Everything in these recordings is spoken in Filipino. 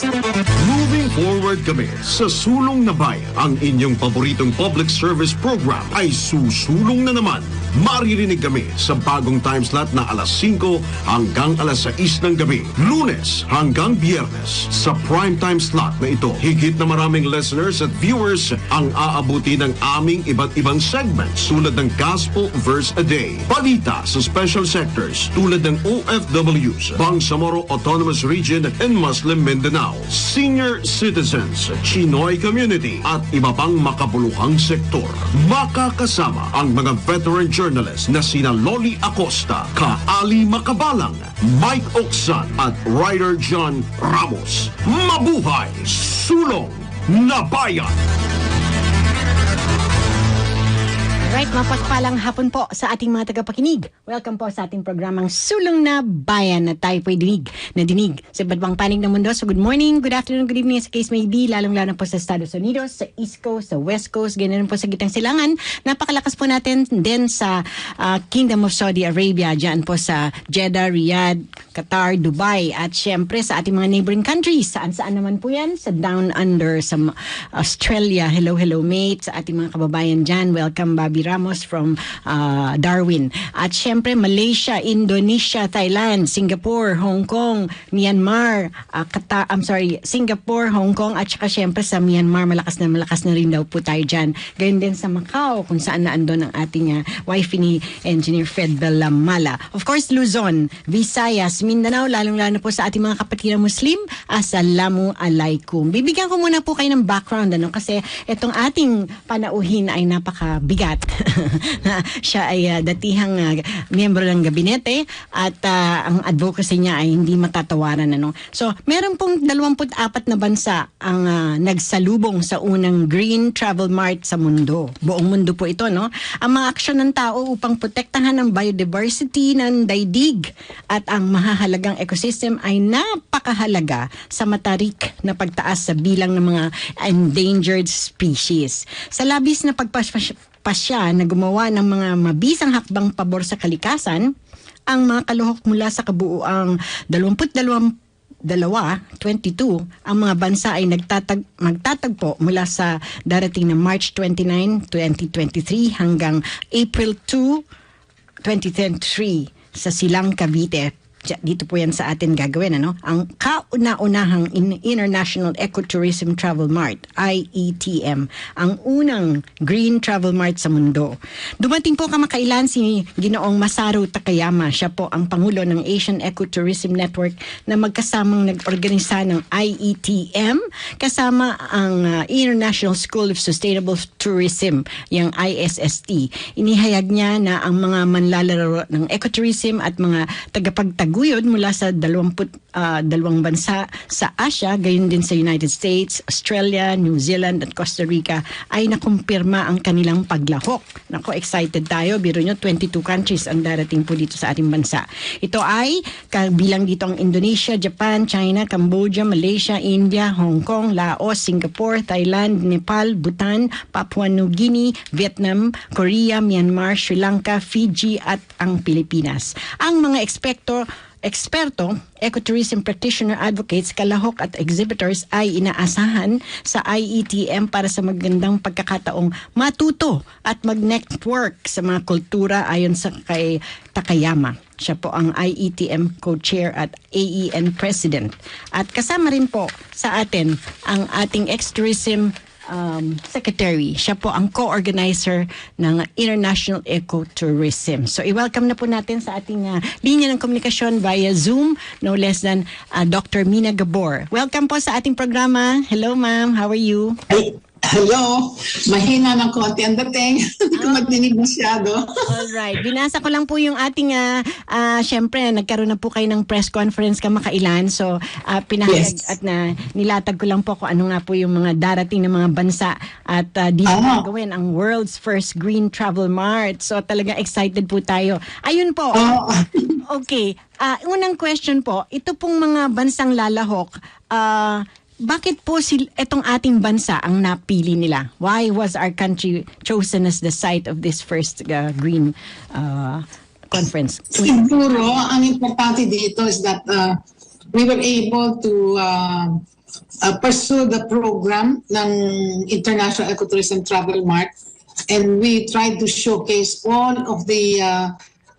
Moving forward kami sa Sulong na Bayan. Ang inyong paboritong public service program ay susulong na naman. Maririnig kami sa bagong time slot na alas 5 hanggang alas 6 ng gabi. Lunes hanggang Biyernes. Sa prime time slot na ito, higit na maraming listeners at viewers ang aabuti ng aming iba't ibang segments tulad ng Gospel Verse a Day, balita sa special sectors tulad ng OFWs, Bangsamoro Autonomous Region and Muslim Mindanao, senior citizens, Chinoy community at iba pang makabuluhang sektor. Makakasama ang mga veteran journalists na sina Loli Acosta, Kaali Makabalang, Mike Oksan at writer John Ramos. Mabuhay! Sulong na Bayan! Right, mapagpalang hapon po sa ating mga tagapakinig. Welcome po sa ating programang Sulong na Bayan na tayo po'y dinig sa iba't ibang panig ng mundo. So good morning, good afternoon, good evening sa case may be, lalong-lalo po sa Estados Unidos, sa East Coast, sa West Coast, ganoon po sa Gitang Silangan. Napakalakas po natin din sa Kingdom of Saudi Arabia, dyan po sa Jeddah, Riyadh, Qatar, Dubai, at syempre sa ating mga neighboring countries. Saan-saan naman po yan? Sa Down Under, sa Australia. Hello mate, sa ating mga kababayan dyan. Welcome Bobby Ramos from Darwin. At syempre Malaysia, Indonesia, Thailand, Singapore, Hong Kong, Myanmar, Singapore, Hong Kong, at saka syempre sa Myanmar, malakas na rin daw po tayo dyan. Gayun din sa Macau, kung saan na andon ang ating wifey ni Engineer Fred Bellamala. Of course, Luzon, Visayas, Mindanao, lalong-lalo po sa ating mga kapatid na Muslim. Assalamu alaikum. Bibigyan ko muna po kayo ng background, kasi itong ating panauhin ay napakabigat. Siya ay datihang miyembro ng gabinete at ang advocacy niya ay hindi matatawaran. So, meron pong 24 na bansa ang nagsalubong sa unang Green Travel Mart sa mundo. Buong mundo po ito, no? Ang mga aksyon ng tao upang protektahan ang biodiversity ng daigdig at ang mahahalagang ecosystem ay napakahalaga sa matarik na pagtaas sa bilang ng mga endangered species. Sa labis na pagpasya na gumawa ng mga mabisang hakbang pabor sa kalikasan, ang mga kaluhok mula sa kabuuang 22, ang mga bansa ay magtatagpo mula sa darating na March 29, 2023 hanggang April 2, 2023 sa Silang, Cavite. Dito po yan sa atin gagawin, ang kauna-unahang International Ecotourism Travel Mart, IETM, ang unang Green Travel Mart sa mundo. Dumating po kamakailan si Ginoong Masaru Takayama. Siya po ang Pangulo ng Asian Ecotourism Network na magkasamang nag-organisa ng IETM kasama ang International School of Sustainable Tourism, yung ISST. Inihayag niya na ang mga manlalaro ng ecotourism at mga tagapagtaguyod mula sa 22 bansa sa Asia, gayon din sa United States, Australia, New Zealand at Costa Rica ay nakumpirma ang kanilang paglahok. Nako, excited tayo. Biro nyo, 22 countries ang darating po dito sa ating bansa. Ito ay kabilang dito ang Indonesia, Japan, China, Cambodia, Malaysia, India, Hong Kong, Laos, Singapore, Thailand, Nepal, Bhutan, Papua New Guinea, Vietnam, Korea, Myanmar, Sri Lanka, Fiji at ang Pilipinas. Ang mga eksperto, ecotourism practitioner, advocates, kalahok at exhibitors ay inaasahan sa IETM para sa magandang pagkakataong matuto at mag-network sa mga kultura ayon sa kay Takayama. Siya po ang IETM co-chair at AEN president. At kasama rin po sa atin ang ating ex-tourism secretary. Siya po ang co-organizer ng International Ecotourism. So, i-welcome na po natin sa ating linya ng komunikasyon via Zoom, no less than Dr. Mina Gabor. Welcome po sa ating programa. Hello, ma'am. How are you? Hello. Mahina ng konti ang dating. Hindi ko magdinig masyado. Alright. Binasa ko lang po yung ating, syempre, nagkaroon na po kayo ng press conference kamakailan. So, pinahayag at nilatag ko lang po kung ano nga po yung mga darating na mga bansa at dito gawin ang world's first green travel mart. So, talaga excited po tayo. Ayun po. Okay. Unang question po, ito pong mga bansang lalahok, bakit po itong ating bansa ang napili nila? Why was our country chosen as the site of this first green conference? Siguro, ang importante dito is that we were able to pursue the program ng International Ecotourism Travel Mart, and we tried to showcase all of the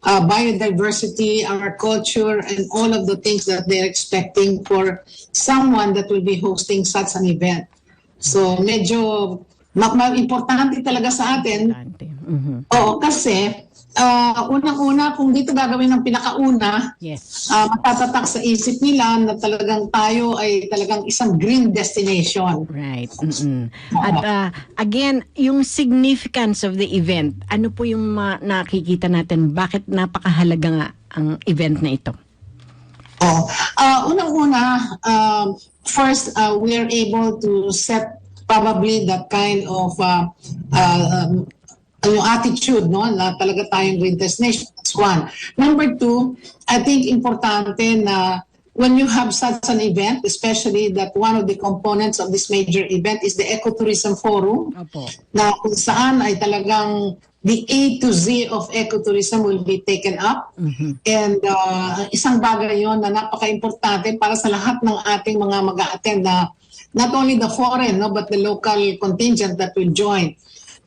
biodiversity, our culture, and all of the things that they're expecting for someone that will be hosting such an event. So medyo importante talaga sa atin. Oo, kasi unang-una, kung dito gagawin ng pinakauna, matatatak sa isip nila na talagang tayo ay talagang isang green destination. Right. At again, yung significance of the event, ano po yung nakikita natin? Bakit napakahalaga nga ang event na ito? Unang-una, first, we are able to set probably that kind of yung attitude, no, na talaga tayong green destination. That's one. Number two, I think importante na when you have such an event, especially that one of the components of this major event is the Ecotourism Forum, na kung saan ay talagang the A to Z of ecotourism will be taken up. And isang bagay yon na napaka-importante para sa lahat ng ating mga mag-a-attend na not only the foreign, no, but the local contingent that will join.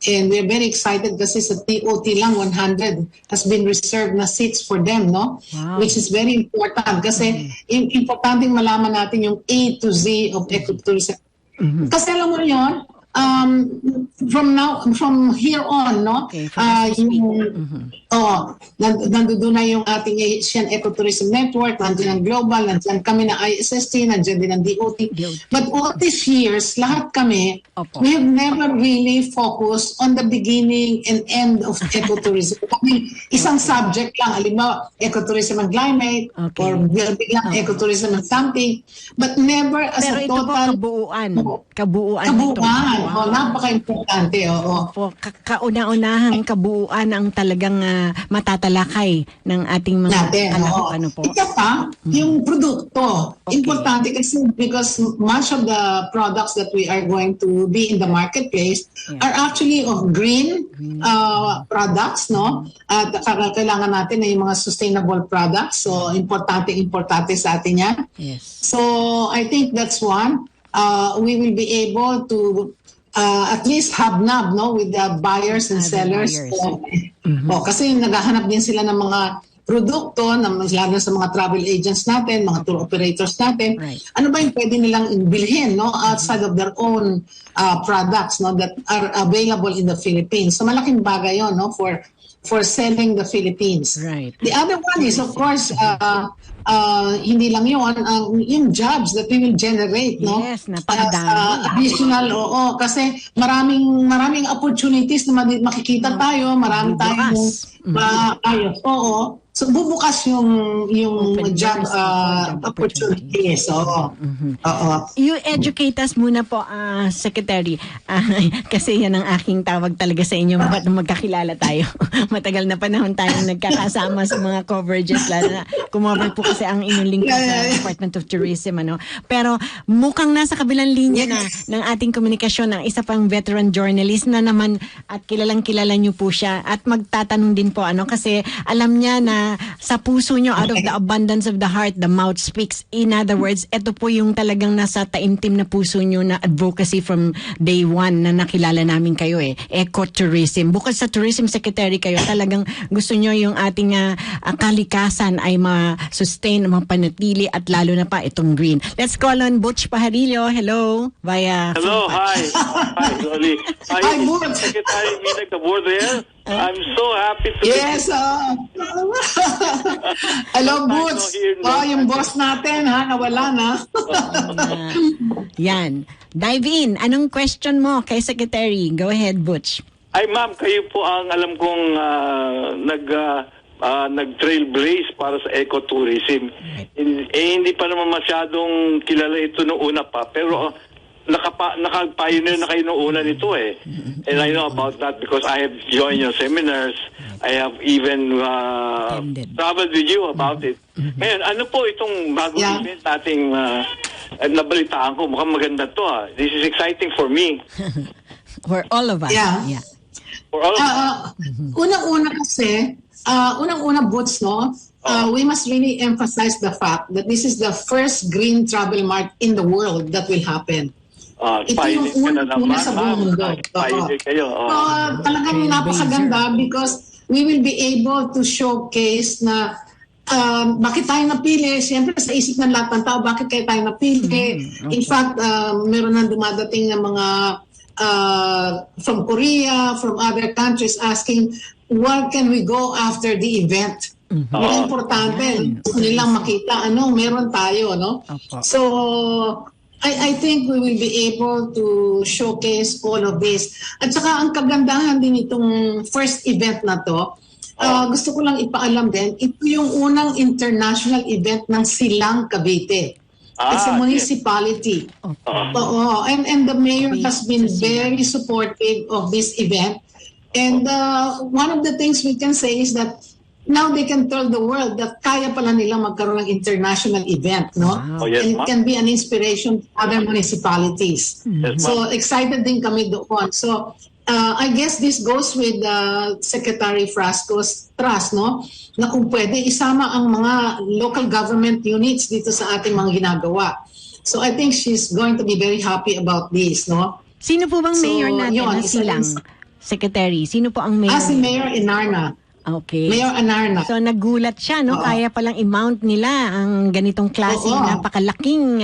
And we're very excited kasi sa TOT lang 100 has been reserved na seats for them, no? Wow. Which is very important kasi importanteng malaman natin yung A to Z of ecotourism. Kasi alam mo yun, from here on, no? Nandoon na yung ating Asian Ecotourism Network, nandiyan ang Global, nandiyan kami na ISST, nandiyan din ang DOT. But all these years, lahat kami, we have never really focused on the beginning and end of ecotourism. Isang subject lang, halimbawa, ecotourism and climate, or biglang ecotourism and something, but never as pero a total... Kabuuan. Wow. Napaka-importante, Kauna-unahang kabuuan ang talagang matatalakay ng ating mga ano po. Ika pa, yung produkto. Importante kasi because much of the products that we are going to be in the marketplace are actually of green products, no? At kailangan natin na yung mga sustainable products. So, importante sa atin yan. So, I think that's one. We will be able to at least hobnob, no, with the buyers and sellers. Kasi naghahanap din sila ng mga produkto, lalo sa mga travel agents natin, mga tour operators natin. Ano ba yung pwede nilang bilhin, no, outside of their own products, no, that are available in the Philippines. So malaking bagay yon, no, for selling the Philippines. The other one is, of course, hindi lang yun, yung jobs that we will generate, no? Additional, kasi maraming opportunities na makikita tayo, marami tayong so bubukas yung job opportunities. You educate us muna po, Secretary. Kasi yan ang aking tawag talaga sa inyo. Ba't magkakilala tayo? Matagal na panahon tayong nagkakasama sa mga coverages. Lalo na kumover po kasi ang inyong lingkod sa Department of Tourism. Pero mukhang nasa kabilang linya na ng ating komunikasyon ang isa pang veteran journalist na naman at kilalang-kilala niyo po siya. At magtatanong din po kasi alam niya na sa puso nyo, out of the abundance of the heart, the mouth speaks. In other words, ito po yung talagang nasa taimtim na puso nyo na advocacy from day one na nakilala namin kayo ecotourism. Bukod sa tourism secretary kayo, talagang gusto nyo yung ating kalikasan ay ma-sustain, mapanatili at lalo na pa itong green. Let's call on Butch Pajarillo. Hello. Hello, hi. Hi, Dolly. Hi, Butch. Secretary Minek, the board there. I'm so happy to Hello, Boots. Yung boss natin, nawala na. Yan. Dive in. Anong question mo kay Secretary? Go ahead, Butch. Ay, ma'am, kayo po ang alam kong nag-trailblaze para sa ecotourism. Hindi pa naman masyadong kilala ito noong una pa, pero naka-pioneer na kayo noong una nito And I know about that because I have joined your seminars. I have even traveled with you about it. Ngayon, ano po itong bagong event nating nabalitaan ko? Mukhang maganda to. This is exciting for me. For all of us. For all of us. Unang-una kasi, Boots, no? we must really emphasize the fact that this is the first green travel mart in the world that will happen. Ito yung una sa buong mundo. Talagang napakaganda because we will be able to showcase na bakit tayo napili. Siyempre sa isip ng lahat ng tao, bakit kayo tayo napili? In fact, meron nang dumadating ng mga from Korea, from other countries asking, where can we go after the event? Very importante. Gusto nilang makita, meron tayo, no? So, I think we will be able to showcase all of this. At saka ang kagandahan din itong first event na to, gusto ko lang ipaalam din, ito yung unang international event ng Silang, Cavite. It's a municipality. And the mayor has been very supportive of this event. And one of the things we can say is that now they can tell the world that kaya pala nilang magkaroon ng international event, no? And it can be an inspiration to other municipalities. So excited din kami doon. So I guess this goes with Secretary Frasco's trust, no? Na kung pwede isama ang mga local government units dito sa ating mga ginagawa. So I think she's going to be very happy about this, no? Sino po bang mayor natin na Silang? Secretary, sino po ang mayor? Si Mayor Enarna. Okay. Mayor Enarna. So nagulat siya, no? Kaya palang i-mount nila ang ganitong klase, napakalaking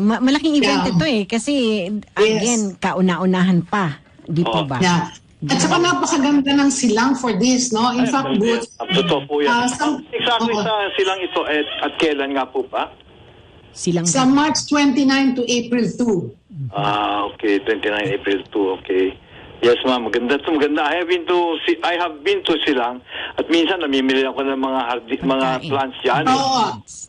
malaking event ito Kasi again, kauna-unahan pa. Di po ba? Yeah. At saka napakaganda ng Silang for this, no? In fact, totoo po yan. Exactly sa Silang ito at kailan nga po ba? Silang sa March 29 to April 2. Okay. 29 April 2. Okay. Yes, ma'am. Maganda. I have been to Silang at minsan namimili ako ng mga plants diyan.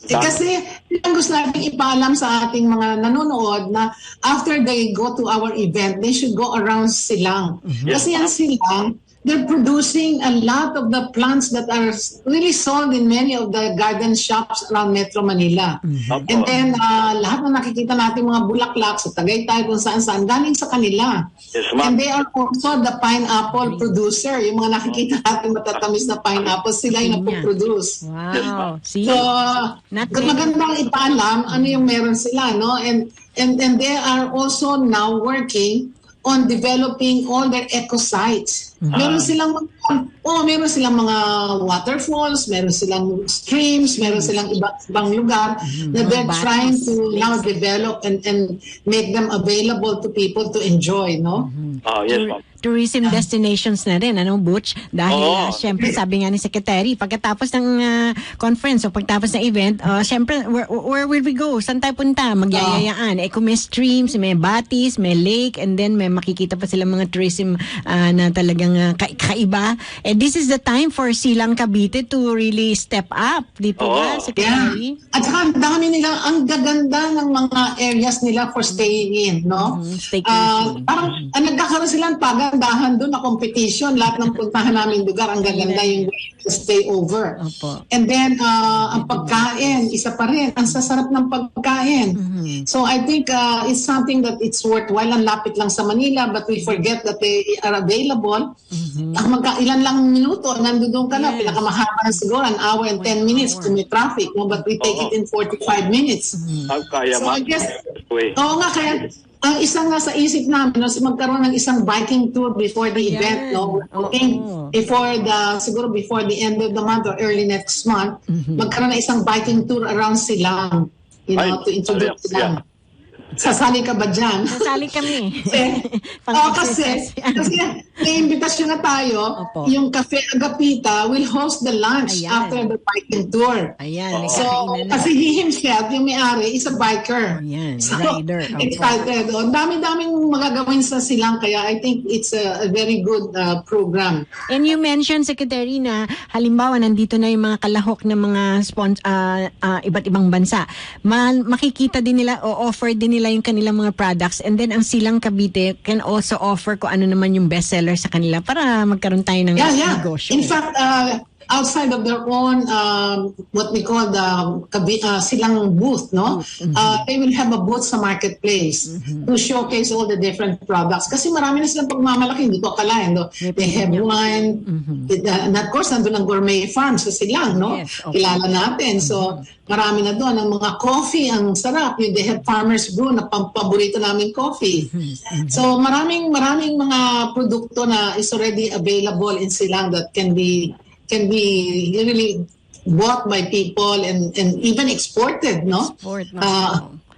Kasi ang gusto nating ipaalam sa ating mga nanonood na after they go to our event, they should go around Silang. Kasi ang Silang, they're producing a lot of the plants that are really sold in many of the garden shops around Metro Manila. And then, lahat na nakikita natin mga bulaklak sa Tagaytay, kung saan-saan, galing sa kanila. Yes, and they are also the pineapple producer. Yung mga nakikita natin matatamis na pineapple, sila yung napoproduce. Wow. So, magandang ipaalam ano yung meron sila, no? And they are also now working on developing all their eco sites. Meron silang mga waterfalls, meron silang streams, meron silang ibang lugar na they're trying to now develop and make them available to people to enjoy, no? Yes, ma'am. Tourism destinations na rin, Butch? Dahil, syempre, sabi nga ni Secretary, pagkatapos ng conference o pagkatapos ng event, syempre, where will we go? Saan tayo punta? Magyayayaan. Kung may streams, may batis, may lake, and then may makikita pa silang mga tourism na talagang kaiba. This is the time for Silang Cavite to really step up. Di po ba, Secretary? At saka, ang gaganda ng mga areas nila for staying in, no? Parang, nagkakaroon silang pagandahan doon na competition. Lahat ng puntahan namin lugar, ang gaganda yung stay over. And then, ang pagkain, isa pa rin. Ang sasarap ng pagkain. So, I think it's something that it's worthwhile. Ang lapit lang sa Manila, but we forget that they are available. Ilan lang minuto, nandoon ka na. Pinakamahaba siguro, an hour and 10 minutes kung may traffic. No? But we take it in 45 minutes. So, I guess, kaya ang isang nasa isip namin, magkaroon ng isang biking tour before the event, no? Before the end of the month or early next month, magkaroon ng isang biking tour around Silang, to introduce Silang. Sasali ka ba dyan? Sasali kami. Kasi may imbitasyon na tayo. Yung Cafe Agapita will host the lunch after the biking tour. So, kasi he himself, yung may-ari, is a biker. Rider. Excited. Dami-daming magagawin sa Silang, kaya I think it's a very good program. And you mentioned, Secretary, na halimbawa nandito na yung mga kalahok ng mga iba't ibang bansa. Makikita din nila o offer din nila yung kanilang mga products, and then ang Silang Cavite can also offer kung ano naman yung bestseller sa kanila para magkaroon tayo ng negosyo. In fact, outside of their own what we call the silang booth, no? They will have a booth sa marketplace to showcase all the different products. Kasi marami na silang pagmamalaki, hindi ko akalain, no? They have wine, and of course, nandun ang gourmet farms sa silang, no? Yes, okay. Kilala natin. So, marami na doon. Ang mga coffee, ang sarap. They have Farmer's Brew na paborito namin coffee. So, maraming mga produkto na is already available in silang that can be really bought by people and even exported, no? Export, no?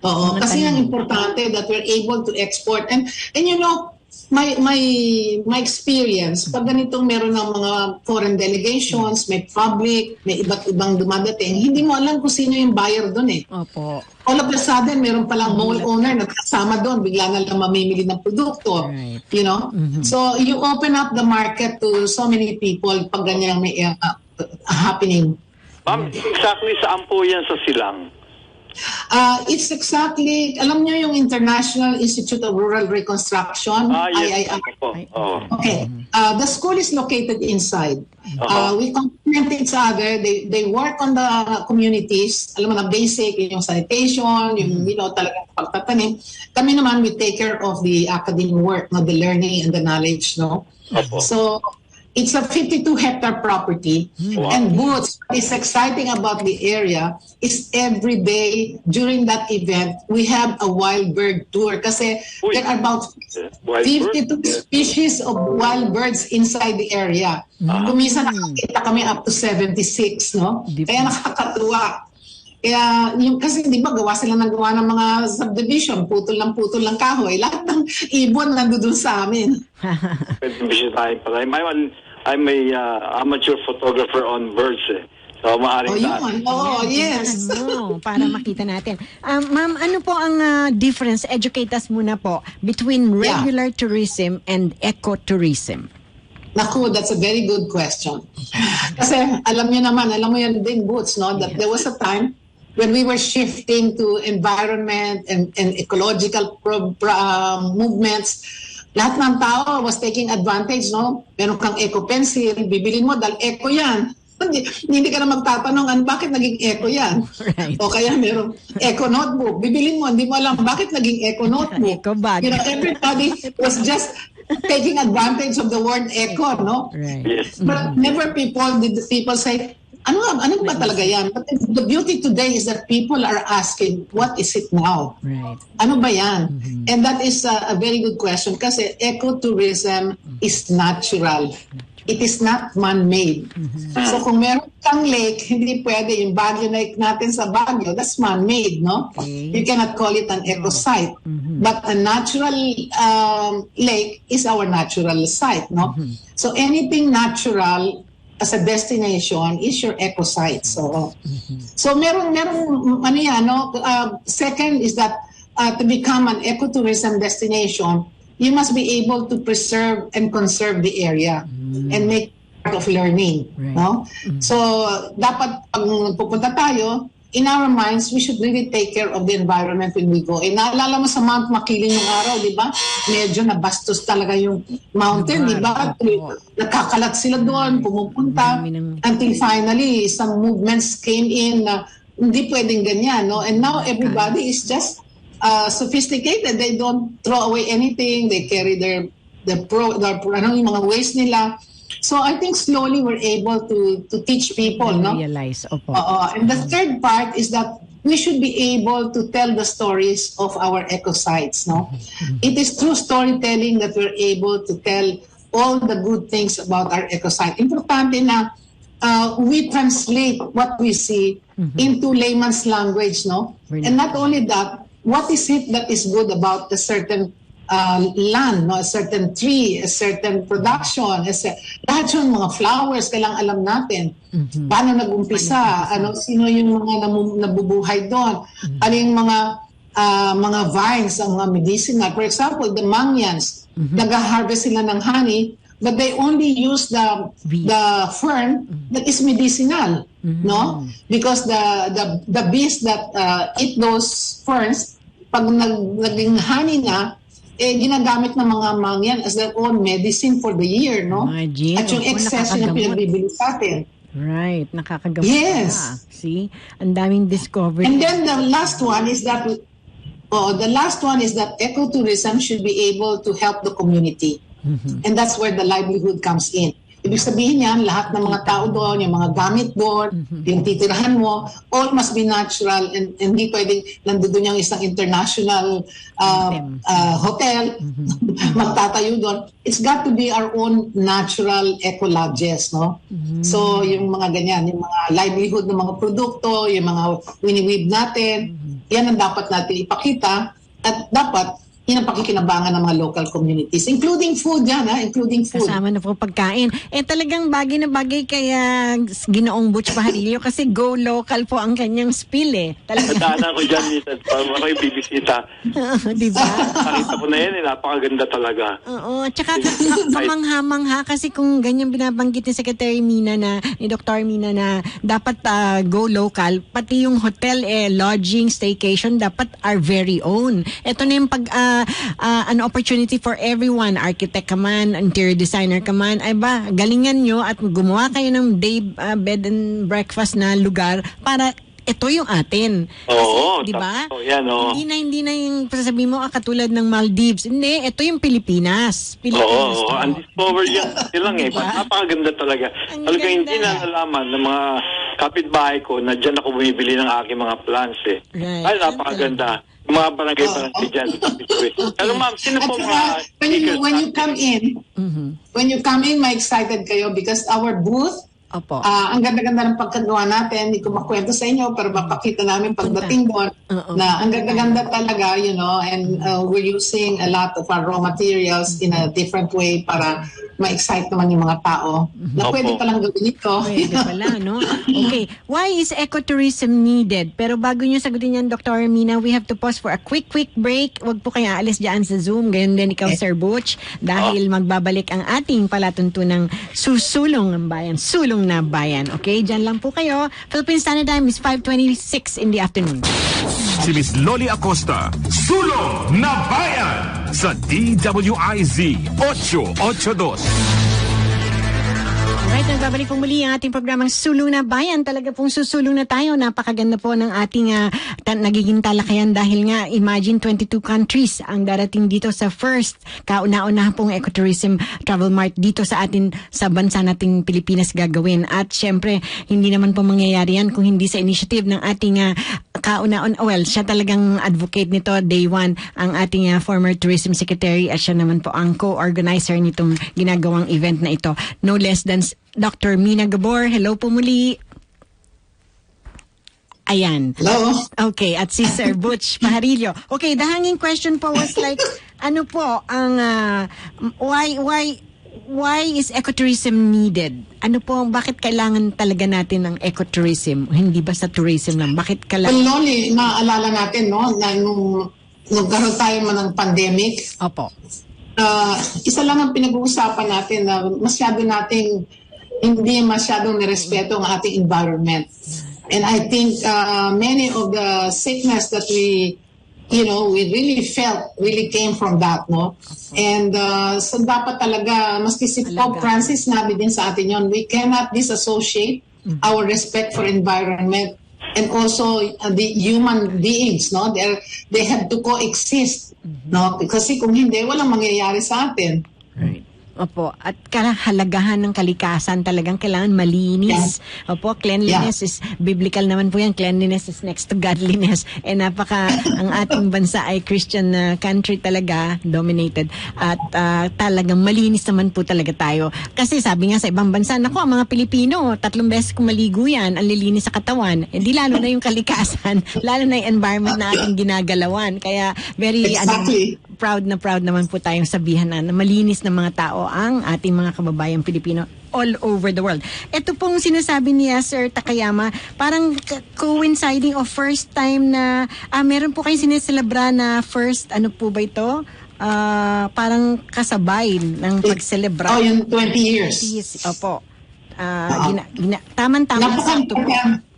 Oo, kasi ang importante that we're able to export. And you know, my experience, pag ganitong meron ng mga foreign delegations, may public, may iba't ibang dumadating, hindi mo alam kung sino yung buyer doon eh. Opo. All of a sudden, meron palang mall owner na kasama doon, bigla na lang mamimili ng produkto. Right. You know? So, you open up the market to so many people pag ganyan may happening. Ma'am, exactly saan po yan sa silang? It's exactly, alam niyo yung International Institute of Rural Reconstruction? Yes. Okay. The school is located inside. We complement each other. They work on the communities. Alam mo na basic, yung sanitation, yung talagang pagtatanim. Kami naman, we take care of the academic work, no, the learning and the knowledge, no? So, it's a 52-hectare property. Wow. And Boots, what is exciting about the area is every day during that event, we have a wild bird tour. Kasi there are about 52 species of wild birds inside the area. Kumisa nakakita kami up to 76, no? Kaya nakakatuwa. Kaya, kasi di ba gawa sila ng mga subdivision, putol ng kahoy. Lahat ng ibon nandoon sa amin. I'm a amateur photographer on birds. So, maaaring yes. Para makita natin. Ma'am, ano po ang difference, educate us muna po, between regular tourism and ecotourism? Naku, that's a very good question. Kasi alam mo yan din, Boots, no? That there was a time when we were shifting to environment and ecological movements. Lahat ng tao was taking advantage, no? Meron kang eco pencil, bibilin mo dahil eco yan. Hindi ka na magtatanong, bakit naging eco yan? Right. O kaya meron eco notebook, bibilin mo, hindi mo alam bakit naging eco notebook. Eco bag. You know, everybody was just taking advantage of the word eco, no? Right. Yes. But never did people say, ano ba talaga yan? But the beauty today is that people are asking, what is it now? Right. Ano ba yan? And that is a very good question kasi ecotourism is natural. It is not man-made. So kung meron kang lake, hindi pwede yung Baguio Lake natin sa Baguio, that's man-made, no? Okay. You cannot call it an eco-site. But a natural lake is our natural site, no? So anything natural as a destination is your eco-site. So meron ano yan, no? Second is that to become an ecotourism destination, you must be able to preserve and conserve the area and make part of learning, no? So dapat pag pupunta tayo, in our minds, we should really take care of the environment when we go. Naalala mo sa Mount Makiling yung araw, di ba? Medyo nabastos talaga yung mountain, di ba? Nakakalat sila doon, pumupunta. Until finally, some movements came in na hindi pwedeng ganyan, no? And now everybody is just sophisticated. They don't throw away anything. They carry their yung mga waste nila. So I think slowly we're able to teach people, no? Realize, opo. And the third part is that we should be able to tell the stories of our eco-sites, no? It is through storytelling that we're able to tell all the good things about our eco-site. Importante na we translate what we see into layman's language, no? And not only that, what is it that is good about a certain land, no? A certain tree, a certain production, lahat yung mga flowers, kailangan alam natin. Paano nag-umpisa, sino yung mga nabubuhay doon, ano yung mga vines, ang mga medicinal. For example, the mangyans, nag-harvest sila ng honey, but they only use the fern that is medicinal, no? Because the bees that eat those ferns, pag naging honey na, ginagamit ng mga mangyan as their own medicine for the year, no? Imagine, at yung excess na pinagbibili sa atin. Right, nakakagamot Yes. na. See? Ang daming discovery. And then the last one is that ecotourism should be able to help the community. And that's where the livelihood comes in. Ibig sabihin yan, lahat ng mga tao doon, yung mga gamit doon, yung titirahan mo, all must be natural and hindi pwedeng nandoon yung isang international hotel, magtatayo doon. It's got to be our own natural eco-lodges, no? So, yung mga ganyan, yung mga livelihood ng mga produkto, yung mga wini-weave natin, yan ang dapat natin ipakita at dapat yan ang pakikinabangan ng mga local communities, including food yan, including food. Kasama na po pagkain. Talagang bagay na bagay kaya Ginoong Butch Pajarillo kasi go local po ang kanyang spill Nadaanan ko dyan, minsan, parang ako'y bibisita. Diba? Nakita ko na yan, napakaganda talaga. Oo, tsaka kamangha-mangha kasi kung ganyan binabanggit ni Secretary Mina ni Dr. Mina na dapat go local, pati yung hotel, lodging, staycation, dapat our very own. Ito na yung an opportunity for everyone, architect ka man, interior designer ka man, ay ba, galingan nyo at gumawa kayo ng day bed and breakfast na lugar para ito yung atin. Oo, di ba? Yan, Hindi na yung sasabihin mo katulad ng Maldives. Hindi, ito yung Pilipinas. Oo, undiscovered yan. Silang napakaganda talaga. Talaga hindi na nalaman ng mga kapitbahay ko na dyan ako bumibili ng aking mga plants Right. Ay, napakaganda. Mga barangay dyan. Pero ma'am, sino po mga when you come in, ma-excited kayo because our booth, Opo. ang ganda-ganda ng pagkagawa natin, hindi ko makwento sa inyo, pero mapakita namin pagdating doon na ang ganda-ganda talaga, and we're using a lot of our raw materials in a different way para ma-excite naman yung mga tao na pwede palang gawin ito. Pwede pala, no? Okay. Why is ecotourism needed? Pero bago nyo sagutin yan, Dr. Mina, we have to pause for a quick break. Huwag po kayo aalis dyan sa Zoom. Ganyan din ikaw, Sir Butch, dahil magbabalik ang ating palatuntunang Susulong ng Bayan. Sulong na Bayan. Okay? Dyan lang po kayo. Philippine Standard Time is 5:26 in the afternoon. Si Miss Loli Acosta, Sulong na Bayan sa DWIZ 882. Alright, nagbabalik po muli ang ating programang Sulong na Bayan. Talaga pong susulong na tayo. Napakaganda po ng ating nagiging talakayan dahil nga imagine 22 countries ang darating dito sa first kauna-una pong ecotourism travel mart dito sa atin sa bansa nating Pilipinas gagawin. At syempre, hindi naman po mangyayari yan kung hindi sa initiative ng ating siya talagang advocate nito day one, ang ating former tourism secretary at siya naman po ang co-organizer nitong ginagawang event na ito. No less than Dr. Mina Gabor. Hello po muli. Ayan. Hello. Okay, at si Sir Butch Pajarillo. Okay, the hanging question po was like, ano po ang why is ecotourism needed? Ano po, bakit kailangan talaga natin ng ecotourism? Hindi ba sa tourism lang? Bakit kailangan? Well, Loli, naalala natin, no, na nung nagkaroon tayo ng pandemic, Opo. Isa lang ang pinag-uusapan natin na hindi masyadong nirespeto ang ating environment. And I think many of the sickness that we really felt really came from that, no? And so dapat talaga, maski si Pope Francis nabi din sa atin yon, we cannot disassociate our respect for environment and also the human beings, no? They have to coexist, no? Kasi kung hindi, walang mangyayari sa atin. Right. Opo, at kahalagahan ng kalikasan talagang kailangan malinis. Yeah. Opo, cleanliness is biblical naman po yan. Cleanliness is next to godliness. Ang ating bansa ay Christian country talaga, dominated. At talagang malinis naman po talaga tayo. Kasi sabi nga sa ibang bansa, naku, ang mga Pilipino, 3 beses kung maligo yan, ang lilinis sa katawan. Hindi lalo na yung kalikasan, lalo na yung environment na ating ginagalawan. Kaya very proud naman po tayong sabihan na malinis na mga tao ang ating mga kababayang Pilipino all over the world. Ito pong sinasabi niya, Sir Takayama, parang coinciding of first time na meron po kayong sineselebra na first, ano po ba ito? Parang kasabay ng pagselebra. Oh, yung 20 years. Opo. Tama-tama.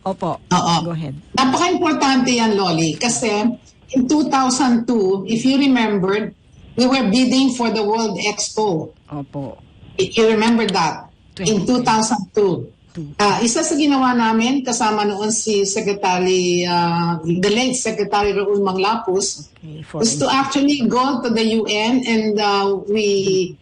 Opo. Go ahead. Napaka-importante yan, Loli, kasi in 2002, if you remembered, we were bidding for the World Expo. Opo. You remember that? In 2002. Isa sa ginawa namin, kasama noon si Secretary, the late Secretary Raul Manglapus, was to actually go to the UN, and we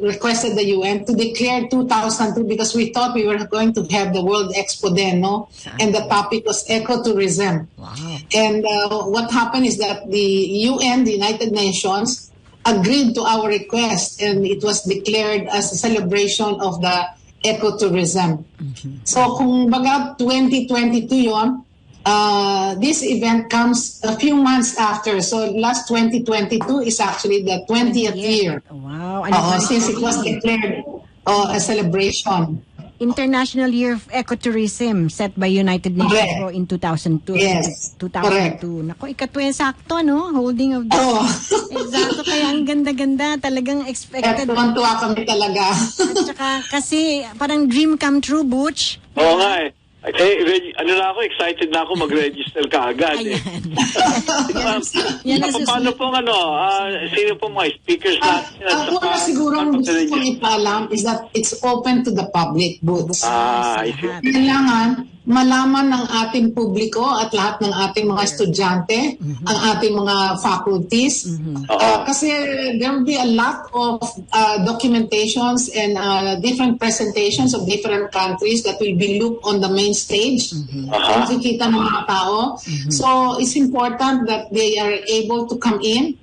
requested the UN to declare 2002 because we thought we were going to have the World Expo then, no? And the topic was ecotourism. Wow. And what happened is that the UN, the United Nations, agreed to our request, and it was declared as a celebration of the ecotourism. So kung baga 2022 yon, this event comes a few months after. So last 2022 is actually the 20th year. Wow. Since it was declared a celebration. International Year of Ecotourism set by United Nations po in 2002. Yes, 2002. Nako, sakto, no? Holding of the... Exacto, kaya ang ganda-ganda. Talagang expected. Tuwan-tuwa kami talaga. At saka, kasi parang dream come true, Butch. Oo nga eh. Ako, excited na ako mag-register ka agad. Paano pong sino pong mga speakers natin? Una siguro ang gusto kong ipaalam is that it's open to the public, Boots. Kailangan malaman ng ating publiko at lahat ng ating mga estudyante, ang ating mga faculties. Kasi there will be a lot of documentations and different presentations of different countries that will be looked on the main stage. Makikita ng mga tao. So it's important that they are able to come in.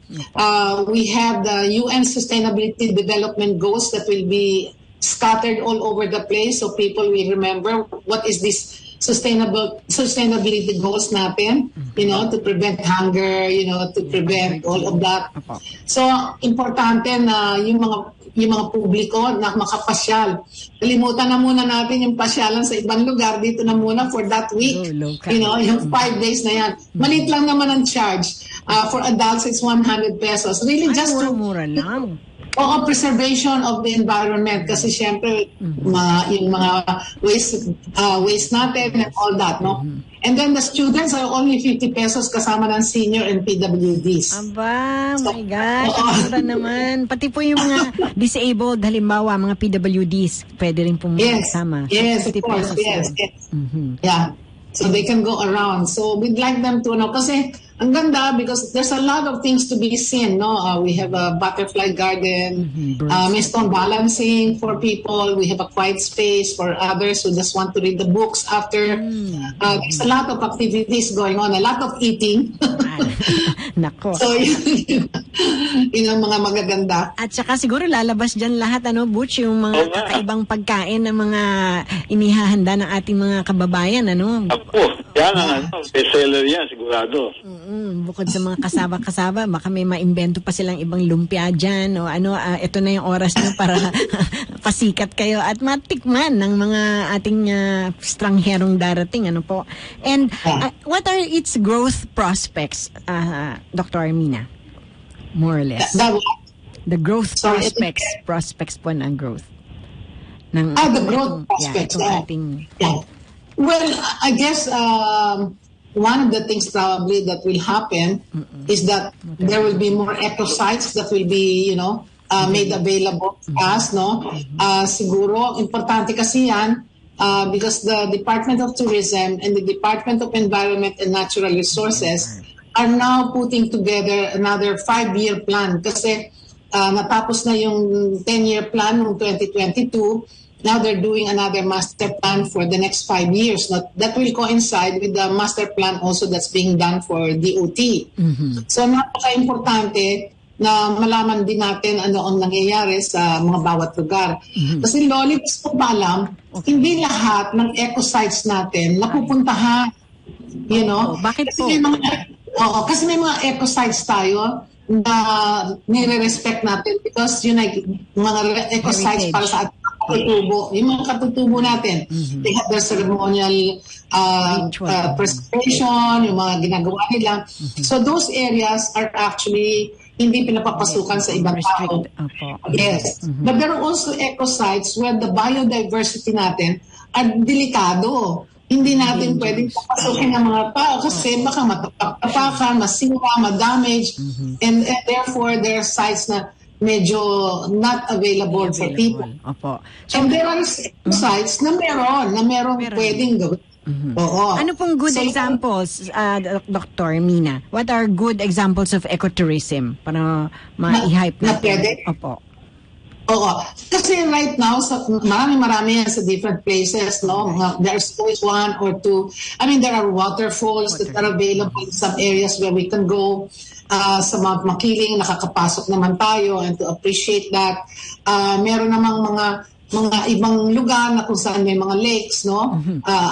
We have the UN Sustainability Development Goals that will be scattered all over the place, so people will remember what is this sustainability goals natin, to prevent hunger, to prevent all of that. So importante na yung mga publiko na makapasyal. Kalimutan na muna natin yung pasyalan sa ibang lugar, dito na muna for that week. Yung 5 days na yan. Maliit lang naman ang charge. For adults, it's 100 pesos. Really, just mura lang. Preservation of the environment, kasi syempre yung mga waste natin and all that, no? And then the students are only 50 pesos kasama ng senior and PWDs. Aba, my gosh, mura naman. Pati po yung mga disabled, halimbawa, mga PWDs, pwede rin pong kasama. Yes, of course, yes. Yeah. So they can go around. So we'd like them to know. Kasi ang ganda because there's a lot of things to be seen. No, we have a butterfly garden, may stone balancing for people. We have a quiet space for others who just want to read the books after. There's a lot of activities going on, a lot of eating. Nako. So yun ang mga magaganda. At saka siguro lalabas dyan lahat, Butch, yung mga kakaibang pagkain ng mga inihahanda ng ating mga kababayan, Yan ang bestseller yan, sigurado. Bukod sa mga kasaba-kasaba, baka may maimbento pa silang ibang lumpia dyan o ito na yung oras nyo para pasikat kayo at matikman ng mga ating strangherong darating, po. And what are its growth prospects, Dr. Armina? More or less. The growth prospects po ng growth. The growth prospects. Well, I guess one of the things probably that will happen is that there will be more eco sites that will be, made available to us, no? Siguro, importante kasi yan because the Department of Tourism and the Department of Environment and Natural Resources are now putting together another 5-year plan kasi natapos na yung 10-year plan noong 2022. Now they're doing another master plan for the next 5 years. That will coincide with the master plan also that's being done for DOT. So napaka-importante na malaman din natin ano ang nangyayari sa mga bawat lugar. Kasi Loli, gusto ko alam, hindi lahat ng eco sites natin napupuntahan. Bakit po? Kasi may mga eco sites tayo na nire-respect natin because yun ay mga eco sites para sa ating katutubo. Yung mga katutubo natin, they have their ceremonial presentation, yung mga ginagawa nila. So those areas are actually hindi pinapapasukan sa ibang tao. Yes. But there are also eco sites where the biodiversity natin are delikado. Hindi natin pwedeng papasukin ng mga tao kasi baka matapakan, masira, madamage. And therefore, there are sites na medyo not available for people. Opo. So, And there are sites na meron pwedeng gawin. Oo. Ano pong good examples, Dr. Mina? What are good examples of ecotourism para ma-hype na natin? pwede? Opo. Oo. Kasi right now, marami yan sa different places, no? There's always one or two. I mean, there are waterfalls that are available in some areas where we can go. Sa Mount Makiling, nakakapasok naman tayo, and to appreciate that. Meron namang mga ibang lugar na kung saan may mga lakes, no?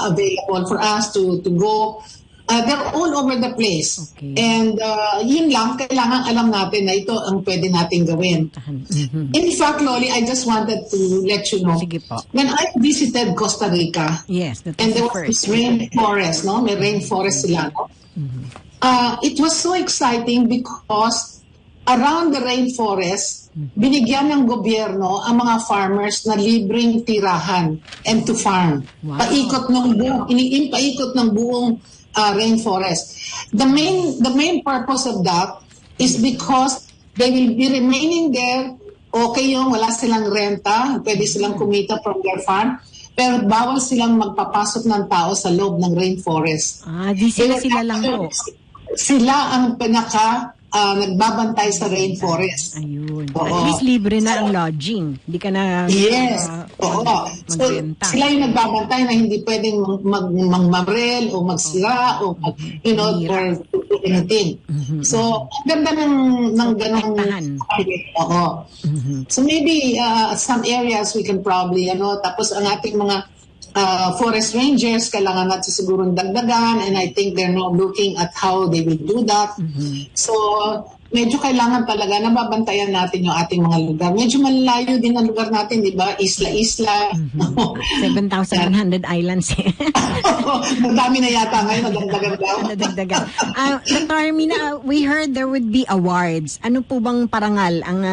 Available for us to go. They're all over the place. Okay. And yun lang, kailangan alam natin na ito ang pwede nating gawin. In fact, Loli, I just wanted to let you know, Sige po. when I visited Costa Rica, Yes, that and was there the was first. this rainforest, no? May rainforest sila, no? It was so exciting because around the rainforest, binigyan ng gobyerno ang mga farmers na libreng tirahan and to farm. Wow. Paikot ng buong rainforest. The main purpose of that is because they will be remaining there. Okay yung wala silang renta, pwede silang kumita from their farm, pero bawal silang magpapasok ng tao sa loob ng rainforest. Di sila lang po. Sila ang nagbabantay sa rainforest. Ayun. Oo. At least libre na ang lodging. Hindi ka na Yes. Oo. So, magbenta. sila yung nagbabantay na hindi pwedeng magmarel o magsira o or do anything. So, ang ganda ng ganong oo. So maybe some areas we can probably tapos ang ating mga forest rangers, kailangan natin siguro dagdagan, and I think they're now looking at how they will do that. So, medyo kailangan talaga nababantayan natin yung ating mga lugar. Medyo malayo din ang lugar natin, di ba? Isla-isla. 7,100 islands. Madami na yata ngayon, nadagdagan daw. Nadagdagan. Dr. Armina, we heard there would be awards. Ano po bang parangal ang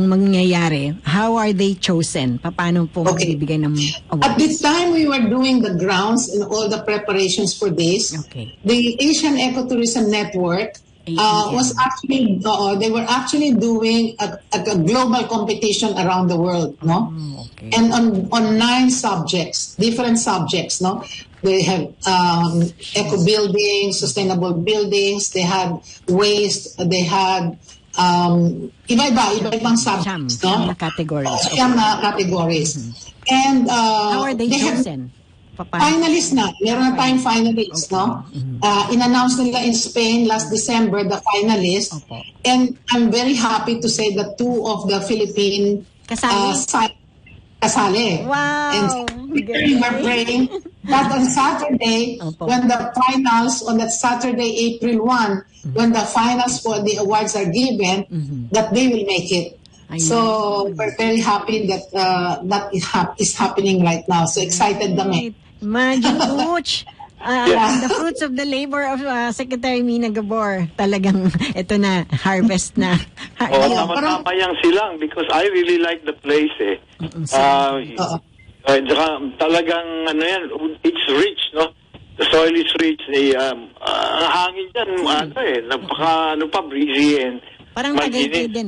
mangyayari? How are they chosen? Paano po magbibigay ng awards? At this time, we were doing the grounds and all the preparations for this. Okay. The Asian Ecotourism Network was actually they were actually doing a global competition around the world, no? Okay. And on 9 subjects, different subjects, no? They have eco buildings, sustainable buildings, they had waste, they had iba-ibang subjects, no? Categories. Categories. And how are they chosen? Finalists na. Meron na tayong finalists, no? In-announce nila in Spain last December, the finalists. And I'm very happy to say that 2 of the Philippine kasali. Wow! And we were praying that on Saturday, when the finals, on that Saturday, April 1, when the finals for the awards are given, that they will make it. So we're very happy that that is happening right now. So excited kami. Imagine, Coach. The fruits of the labor of Secretary Mina Gabor. Talagang ito na, harvest na. Tama-tama yung silang because I really like the place talagang it's rich, no? The soil is rich. Ang hangin dyan, breezy and parang Tagaytay din,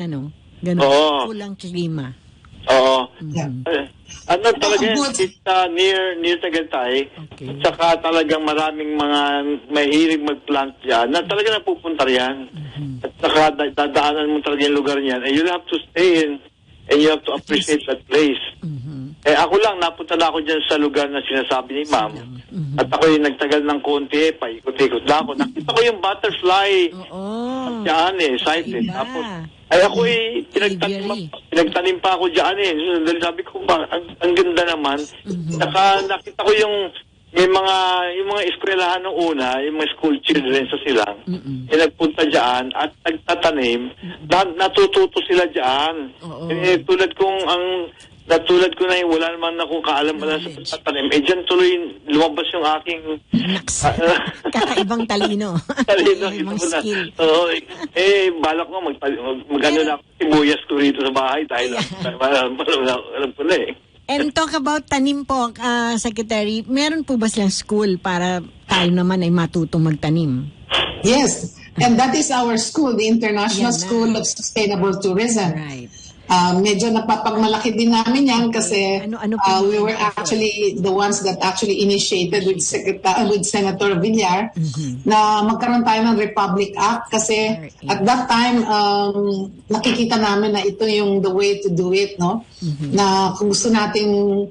ganun. Kulang klima. Oo. Talaga yan, it's near Tagaytay. At saka talagang maraming mga mahilig mag-plant dyan na talaga napupunta yan. At saka dadaanan mo talaga yung lugar niyan. And you'll have to stay in and you have to appreciate that place. Ako lang, napunta na ako dyan sa lugar na sinasabi ni Ma'am. At ako yung nagtagal ng konti, paikot-ikot na ako. Nakita ko yung butterfly. Diyan sighted. Tapos, ako pinagtanim pa ako dyan So, sabi ko, ang ganda naman. Nakita ko yung mga eskwelahan nung una, yung mga school children sa silang, nagpunta dyan at nagtatanim, natututo sila dyan. Tulad ko na wala naman akong kaalam-alam sa pagtatanim. Dyan tuloy lumabas yung aking kakaibang talino. Ibang skill. Balak ko mag-ano na ako sibuyas ko rito sa bahay dahil alam ko na And talk about tanim po, Secretary. Meron po ba silang school para tayo naman ay matutong magtanim? Yes. And that is our school, the International Yan na. School of Sustainable Tourism. Right. Medyo napapagmalaki din namin yan kasi Ano po we yung were actually the ones that actually initiated with Senator Villar na magkaroon tayo ng Republic Act kasi at that time nakikita namin na ito yung the way to do it, no? Na kung gusto nating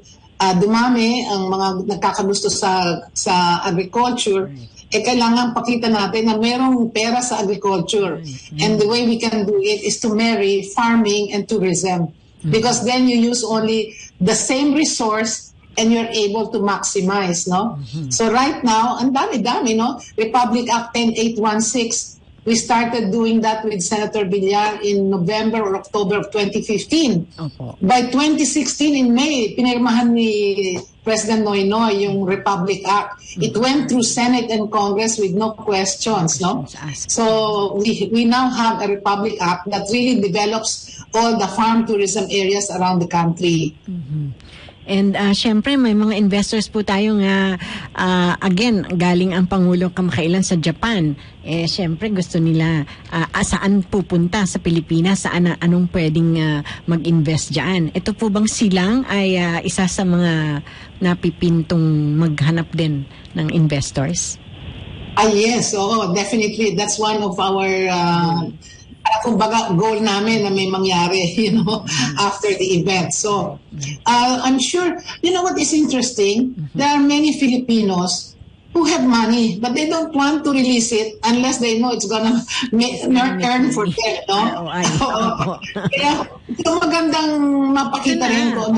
dumami ang mga nagkakagusto sa agriculture, kailangan pakita natin na merong pera sa agriculture. And the way we can do it is to marry farming and tourism. Because then you use only the same resource and you're able to maximize, no? So right now, ang dami-dami, no? Republic Act 10816, we started doing that with Senator Villar in November or October of 2015. Opo. By 2016, in May, pinirmahan ni President Noynoy yung Republic Act. It went through Senate and Congress with no questions, no? So we now have a Republic Act that really develops all the farm tourism areas around the country. And syempre may mga investors po tayong again galing ang Pangulo kamakailan sa Japan. Syempre gusto nila saan pupunta sa Pilipinas, saan anong pwedeng mag-invest diyan. Ito po bang silang ay isa sa mga napipintong maghanap din ng investors? Yes, definitely. That's one of our kumbaga goal namin na may mangyari, after the event. So, I'm sure, what is interesting? There are many Filipinos who have money, but they don't want to release it unless they know it's gonna earn for them, no? Kaya, ito magandang mapakita rin ko.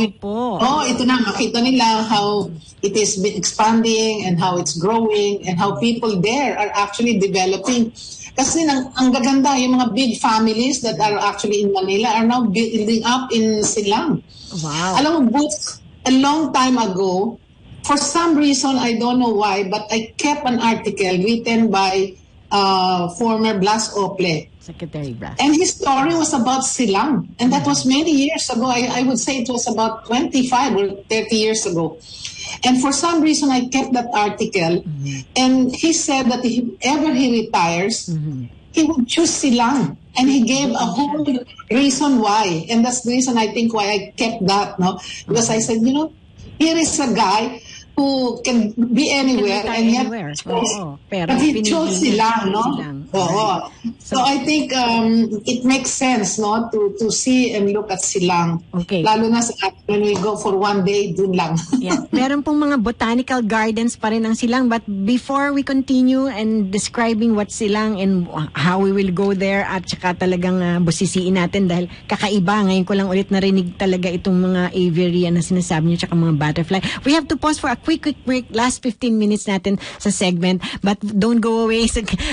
Ito na, makita nila how it is expanding and how it's growing and how people there are actually developing. Kasi ang gaganda, yung mga big families that are actually in Manila are now building up in Silang. Wow. Alam mo, a long time ago, for some reason, I don't know why, but I kept an article written by former Blas Ople. Secretary Blas. And his story was about Silang. And that was many years ago. I would say it was about 25 or 30 years ago. And for some reason, I kept that article. And he said that if ever he retires, he would choose Silang. And he gave a whole reason why. And that's the reason I think why I kept that, no? Because I said, here is a guy who can be anywhere and yet but he chose Silang, no? So I think it makes sense, no, to see and look at Silang. Okay. Lalo na when we go for one day, dun lang. Yeah. Meron pong mga botanical gardens pa rin ang Silang, but before we continue and describing what Silang and how we will go there at saka talagang busisiin natin dahil kakaiba, ngayon ko lang ulit narinig talaga itong mga aviary na sinasabi niyo tsaka mga butterfly. We have to pause for a quick break, last 15 minutes natin sa segment, but don't go away,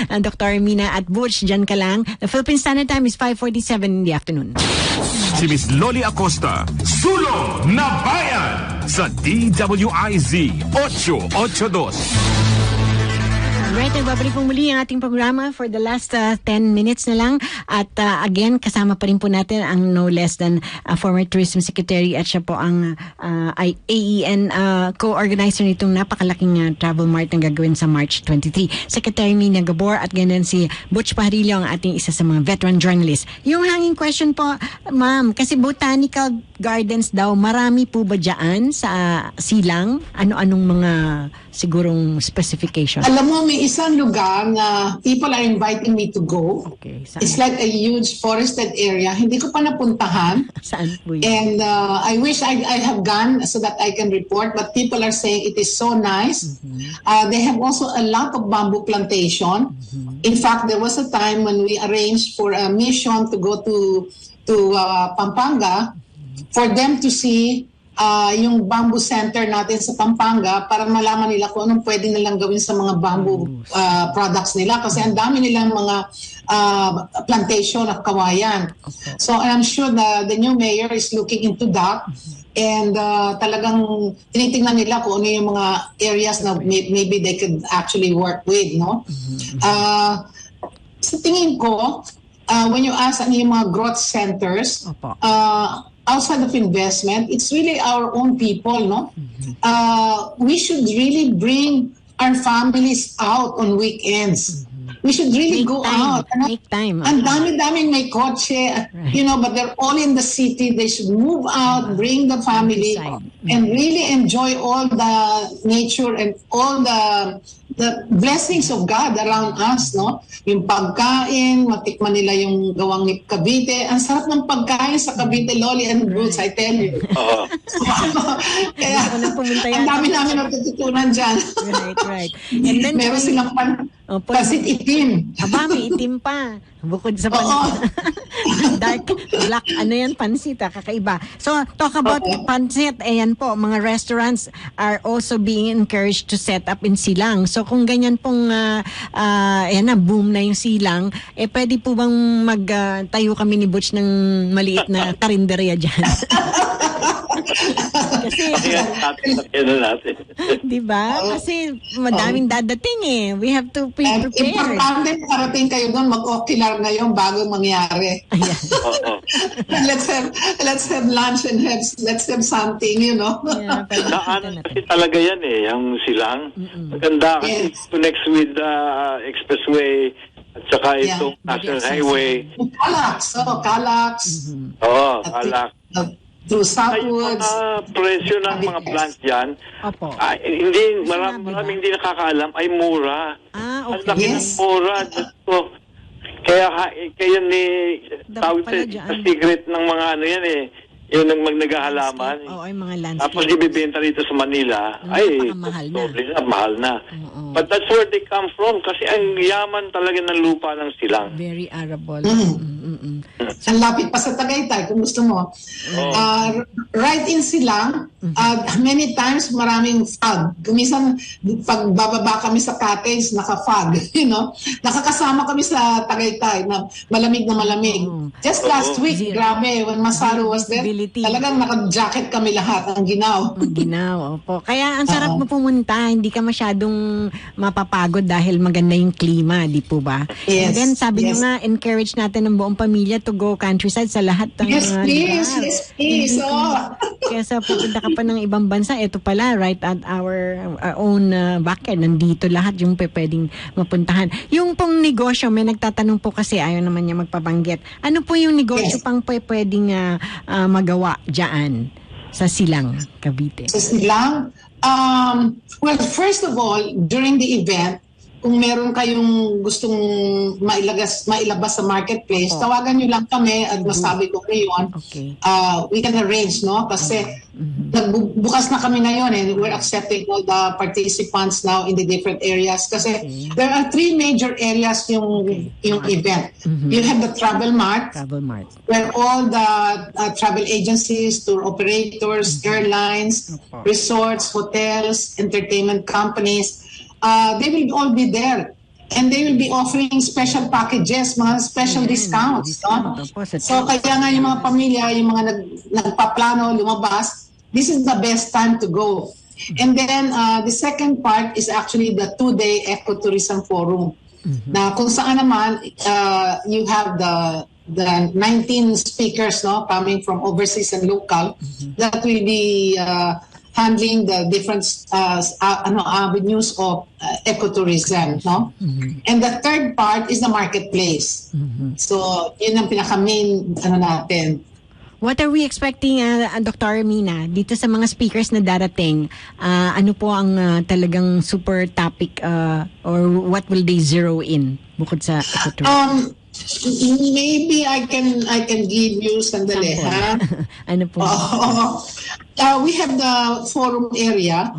Dr. Mina at Butch, dyan ka lang. The Philippine Standard Time is 5:47 in the afternoon. Si Miss Loli Acosta, Sulong na Bayan sa DWIZ 882. Right, nagbabalik pong muli ang ating programa for the last 10 minutes na lang. At again, kasama pa rin po natin ang no less than former Tourism Secretary at siya po ang AEN co-organizer nitong napakalaking travel mart na gagawin sa March 23. Secretary Mina Gabor at ganyan si Butch Pajarillo, ang ating isa sa mga veteran journalist. Yung hanging question po, ma'am, kasi botanical gardens daw, marami po ba dyan sa Silang? Ano-anong mga sigurong specification? Alam mo, may isang lugar na people are inviting me to go. Okay, it's like a huge forested area. Hindi ko pa napuntahan. Saan po yun? And I wish I have gone so that I can report, but people are saying it is so nice. They have also a lot of bamboo plantation. In fact, there was a time when we arranged for a mission to go to Pampanga for them to see yung bamboo center natin sa Pampanga para malaman nila kung anong pwede nilang gawin sa mga bamboo products nila kasi ang dami nilang mga plantation of kawayan. Okay. So I'm sure the new mayor is looking into that and talagang tinitingnan nila kung ano yung mga areas na maybe they could actually work with, no? Sa tingin ko, when you ask ano yung mga growth centers, outside of investment, it's really our own people, no? We should really bring our families out on weekends. we should really go out. Make time. Ang dami-daming may kotse, but they're all in the city. They should move out, bring the family, and really enjoy all the nature and all the blessings of God around us, no? Yung pagkain, matikman nila yung gawang ni Cavite. Ang sarap ng pagkain sa Cavite, Loli and Roots, I tell you. Kaya, ang dami namin natututunan dyan. Right. And then, meron silang pasit itim. Aba, may itim pa. Bukod sa dark, black, pansit, kakaiba. So, talk about pansit, ayan po, mga restaurants are also being encouraged to set up in Silang. So, kung ganyan pong, boom na yung Silang, pwede po bang magtayo kami ni Butch ng maliit na karinderya dyan? Kasi, diba? Kasi, madaming dadating We have to be prepared. Importante parating kayo doon, mag-ocular ngayon bago mangyari. let's have lunch and let's have something, Yeah, kasi talaga yan yung Silang. Maganda kasi connects with the expressway at saka itong National Highway. Calax. Calax. Through Southwoods. Yung presyo ng mga plants dyan, maraming hindi nakakaalam, ay mura. Okay. Ang laki ng mura. Kaya ni tawag sa secret ng mga yun ang naghahalaman. Ay mga landscape. Tapos ibibenta rito sa Manila, mahal na. But that's where they come from kasi ang yaman talaga ng lupa ng Silang. Very arable. Ang lapit pa sa Tagaytay kung gusto mo. Right in Silang, many times maraming fog. Kumisan pag bababa kami sa cottage, naka-fog, Nakakasama kami sa Tagaytay na malamig. Just last week, grabe, when Masaru was there, talagang naka-jacket kami lahat, ang ginaw. Opo. Kaya ang sarap mo pumunta, hindi ka masyadong mapapagod dahil maganda yung klima, di po ba? Yes. And then sabi niyo nga, encourage natin ng buong pamilya to go countryside sa lahat ng Yes, please. Kaya sa pupunta ka pa ng ibang bansa, ito pala, right at our own backyard, nandito lahat yung pwedeng mapuntahan. Yung pong negosyo, may nagtatanong po kasi, ayaw naman niya magpabanggit. Ano po yung negosyo pang pwedeng magawa dyan sa Silang, Cavite? Sa Silang? Well, first of all, during the event, kung meron kayong gustong mailabas sa marketplace, tawagan nyo lang kami at masabi ko ngayon, we can arrange, Kasi nagbukas na kami ngayon we're accepting all the participants now in the different areas kasi there are 3 major areas yung event. You have the Travel Mart, where all the travel agencies, tour operators, airlines, resorts, hotels, entertainment companies, they will all be there. And they will be offering special packages, mga special discounts. So kaya nga yung mga pamilya, yung mga nagpaplano, lumabas, this is the best time to go. And then the second part is actually the 2-day Ecotourism Forum. Na kung saan naman, you have the 19 speakers coming from overseas and local that will be handling the different avenues of ecotourism, And the third part is the marketplace. So, yun ang pinaka-main natin. What are we expecting, Dr. Mina, dito sa mga speakers na darating? Ano po ang talagang super topic or what will they zero in bukod sa ecotourism? Maybe I can give you sandali, ha? Ano po? We have the forum area.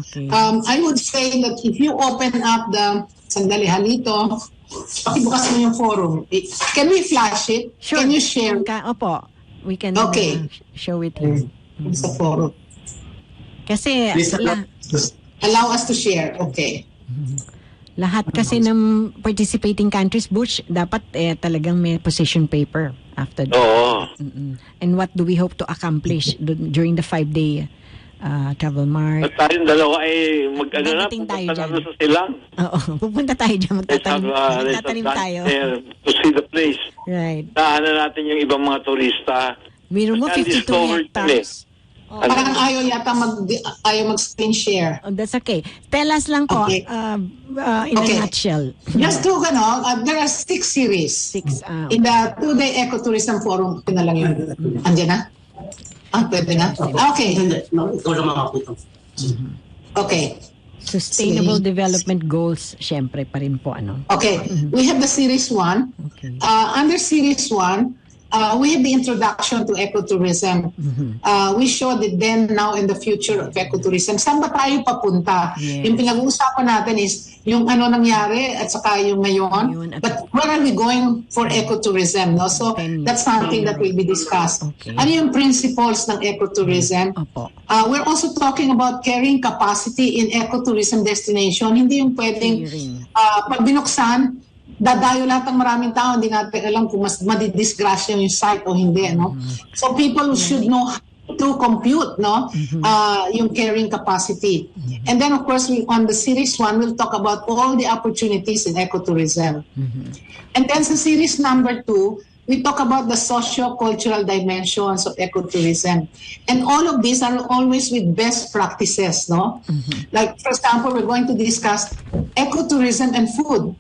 I would say that if you open up sandali halito, pakibukas mo yung forum. Can we flash it? Sure. Can you share? Opo. We can show it here. Sa forum. Kasi allow us to share. Okay. Lahat kasi ng participating countries, Butch, dapat talagang may position paper after that. And what do we hope to accomplish during the 5-day travel mart? At tayong dalawa ay pupunta na sa Silang. Pupunta tayo dyan, magtatanim tayo. To see the place. Right. Daanan natin yung ibang mga turista. Meron mo 52 hectares. Parang ayaw mag-screen share. Oh, that's okay. Tell us lang po, Okay. in a nutshell. Just to, there are 6 series. 6, In the 2-day Ecotourism Forum, na lang yun. Andiyan na? Pwede na? Okay. Ikaw lang makakita. Okay. Sustainable Development Goals, syempre pa rin po, ano? Okay. We have the Series 1. Okay. Under Series 1, we have the introduction to ecotourism. We showed it then, now, in the future of ecotourism. Saan ba tayo papunta? Yes. Yung pinag-uusapan natin is yung ano nangyari at saka yung ngayon. But where are we going for ecotourism? No? So that's something that will be discussed. Okay. Ano yung principles ng ecotourism? Opo. We're also talking about carrying capacity in ecotourism destination. Hindi yung pwedeng pag binuksan, dadayo lahat ng maraming tao, hindi natin alam kung mas madidisgrasya yung site o hindi, no? So people should know how to compute, no? Yung carrying capacity. And then of course, on the Series 1, we'll talk about all the opportunities in ecotourism. And then sa Series number 2, we talk about the socio-cultural dimensions of ecotourism. And all of these are always with best practices, no? Like, for example, we're going to discuss ecotourism and food.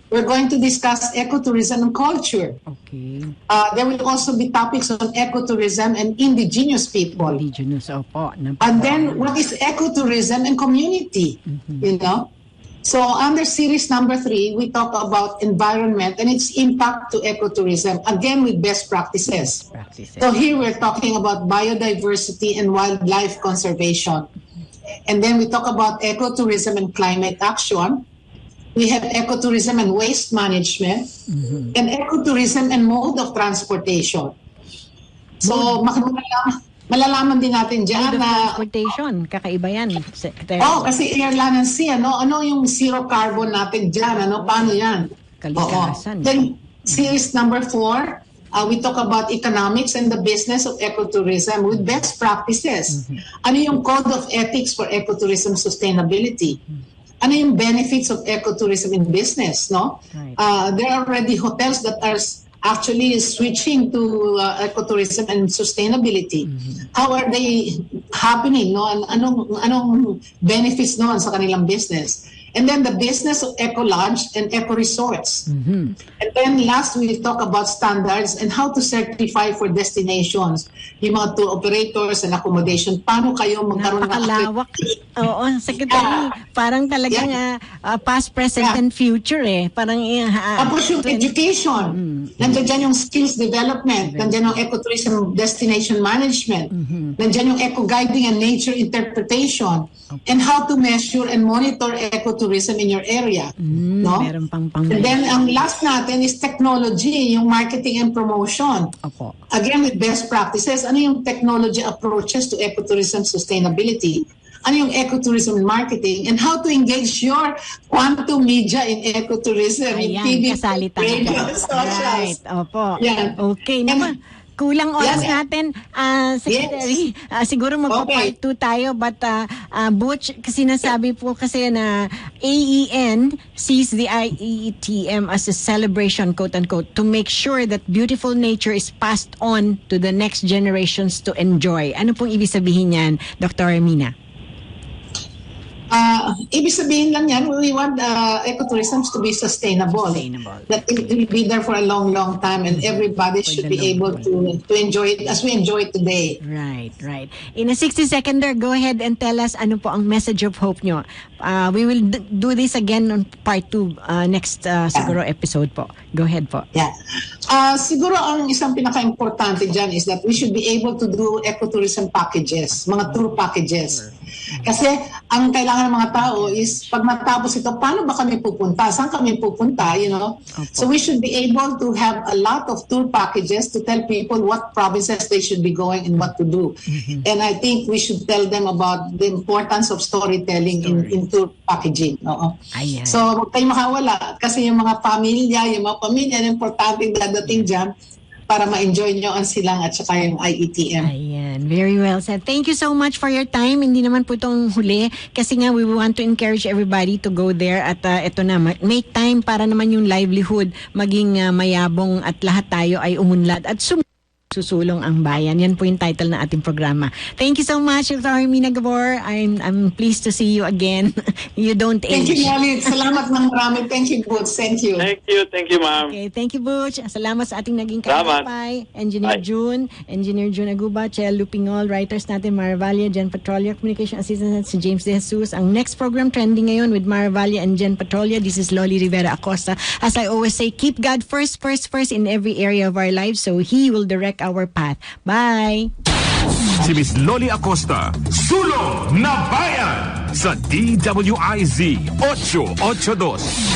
We're going to discuss ecotourism and culture. Okay. There will also be topics on ecotourism and indigenous people. Indigenous, opo. And then what is ecotourism and community? You know? So under series number 3, we talk about environment and its impact to ecotourism, again with best practices. So here we're talking about biodiversity and wildlife conservation. And then we talk about ecotourism and climate action. We have ecotourism and waste management, and ecotourism and mode of transportation. So, malalaman din natin dyan Mode of na... transportation, kakaiba yan. Kasi air, land, and sea, ano yung zero carbon natin dyan, paano yan? Kalikasan. Then, series number 4, we talk about economics and the business of ecotourism with best practices. Ano yung code of ethics for ecotourism sustainability? Ano yung benefits of ecotourism in business, no? Right. There are already hotels that are actually switching to ecotourism and sustainability. How are they happening, no? Anong benefits noon sa kanilang business? And then the business of eco-lodge and eco-resorts. And then last, we talk about standards and how to certify for destinations. Yung mga tour operators and accommodation. Paano kayo magkaroon ng... Napakalawak. Oo, Secretary. Parang talagang past, present, and future eh. Parang... Tapos yung education. Nandiyan dyan yung skills development. Nandiyan yung ecotourism destination management. Nandiyan yung eco-guiding and nature interpretation. And how to measure and monitor ecotourism in your area. No? Meron pang And then ang last natin is technology, yung marketing and promotion. Opo. Again, with best practices, ano yung technology approaches to ecotourism sustainability? Ano yung ecotourism marketing? And how to engage your quantum media in ecotourism. Ayan, TV, kasali tayo. radio, socials. Right, opo. Yan. Okay naman. Kulang oras natin, Secretary. Siguro magpa-part 2 tayo, but Butch, kasi nasabi po kasi na AEN sees the IETM as a celebration, quote-unquote, to make sure that beautiful nature is passed on to the next generations to enjoy. Ano pong ibig sabihin niyan, Dr. Ermina? Ibig sabihin lang yan, we want ecotourism to be sustainable. That it will be there for a long, long time and everybody should be able to enjoy it as we enjoy it today. Right, right. In a 60-seconder, go ahead and tell us ano po ang message of hope nyo. We will do this again on part 2 next siguro episode po. Go ahead po. Yeah. Siguro ang isang pinaka-importante dyan is that we should be able to do ecotourism packages, mga tour packages. Kasi ang kailangan ng mga tao is pag matapos ito, paano ba kami pupunta? Saan kami pupunta? You know? So we should be able to have a lot of tour packages to tell people what provinces they should be going and what to do. And I think we should tell them about the importance of storytelling in tour packaging. So huwag kayong makawala kasi yung mga pamilya, importante dadating dyan para ma-enjoy nyo ang Silang at saka yung IETM. Ayan, very well said. Thank you so much for your time. Hindi naman po itong huli kasi nga we want to encourage everybody to go there at ito na, make time para naman yung livelihood maging mayabong at lahat tayo ay umunlad at Susulong ang Bayan. Yan po yung title ng ating programa. Thank you so much, Dr. Hermina Gabor. I'm pleased to see you again. You don't Thank age. you, Molly. Salamat ng marami. Thank you, Boots. Thank you. Thank you, ma'am. Okay, thank you, Butch. Salamat sa ating naging Salamat. kaagapay. Engineer June Aguba, Chel Lupingol, writers natin, Mara Valle, Jen Patrolia, Communication Assistant si James De Jesus. Ang next program trending ngayon with Mara Valle and Jen Patrolia. This is Loli Rivera Acosta. As I always say, keep God first in every area of our lives so He will direct our path. Bye! Si Miss Loli Acosta, Sulong na Bayan sa DWIZ 882.